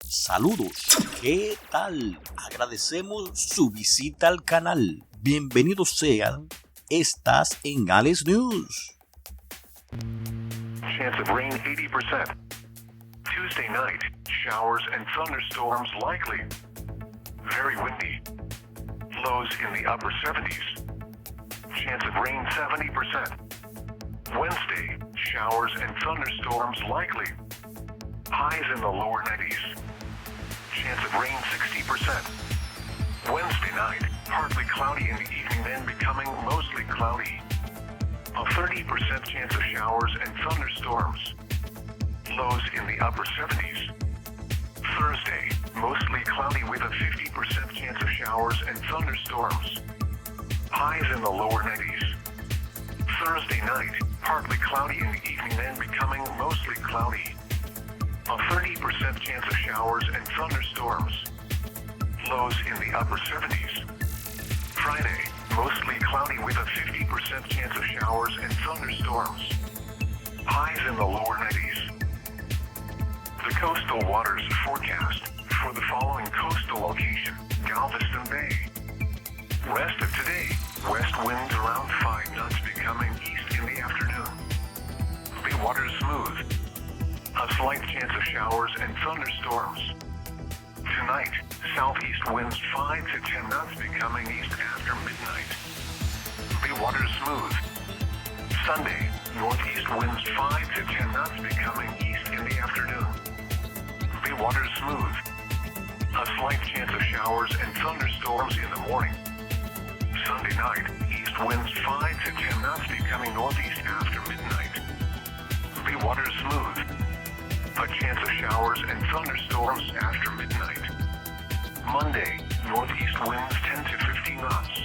Saludos, ¿qué tal? Agradecemos su visita al canal. Bienvenidos sean. Estás en ALERTA News. Chance of rain 80%. Tuesday night, showers and thunderstorms likely. Very windy. Lows in the upper 70s. Chance of rain 70%. Wednesday, showers and thunderstorms likely. Highs in the lower 90s. Chance of rain 60%. Wednesday night, partly cloudy in the evening, then becoming mostly cloudy. A 30% chance of showers and thunderstorms. Lows in the upper 70s. Thursday, mostly cloudy with a 50% chance of showers and thunderstorms. Highs in the lower 90s. Thursday night, partly cloudy in the evening, then becoming mostly cloudy. A 30% chance of showers and thunderstorms. Lows in the upper 70s. Friday, mostly cloudy with a 50% chance of showers and thunderstorms. Highs in the lower 90s. The coastal waters forecast for the following coastal location: Galveston Bay. Rest of today, west winds around 5 knots becoming east in the afternoon. The waters smooth. A slight chance of showers and thunderstorms. Tonight, southeast winds 5 to 10 knots becoming east after midnight. The waters smooth. Sunday, northeast winds 5 to 10 knots becoming east in the afternoon. The waters smooth. A slight chance of showers and thunderstorms in the morning. Sunday night, east winds 5 to 10 knots becoming northeast after midnight. The waters smooth. A chance of showers and thunderstorms after midnight. Monday, northeast winds 10 to 15 knots.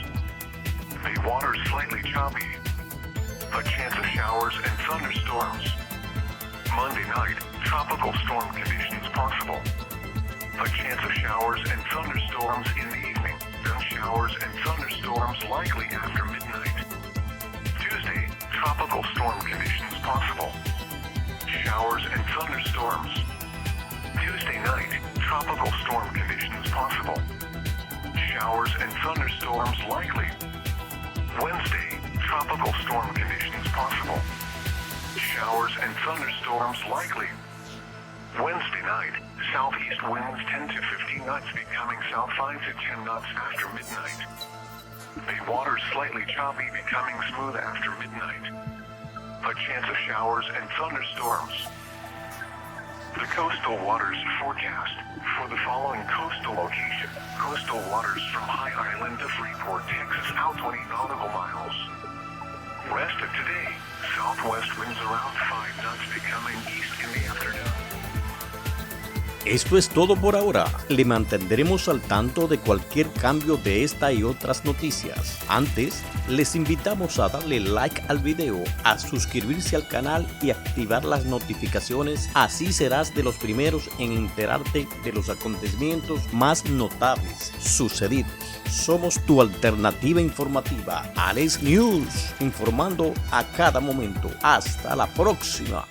The water slightly choppy. A chance of showers and thunderstorms. Monday night, tropical storm conditions possible. A chance of showers and thunderstorms in the evening, then showers and thunderstorms likely after midnight. Tuesday, tropical storm conditions possible. Showers and thunderstorms. Tuesday night, tropical storm conditions possible. Showers and thunderstorms likely. Wednesday, tropical storm conditions possible. Showers and thunderstorms likely. Wednesday night, southeast winds 10 to 15 knots becoming south 5 to 10 knots after midnight. The water slightly choppy becoming smooth after midnight. A chance of showers and thunderstorms. The coastal waters forecast for the following coastal location: coastal waters from High Island to Freeport, Texas, out 20 nautical miles. Rest of today, southwest winds around 5 knots becoming east in the afternoon. Esto es todo por ahora. Le mantendremos al tanto de cualquier cambio de esta y otras noticias. Antes, les invitamos a darle like al video, a suscribirse al canal y activar las notificaciones. Así serás de los primeros en enterarte de los acontecimientos más notables sucedidos. Somos tu alternativa informativa, ALERTA News, informando a cada momento. Hasta la próxima.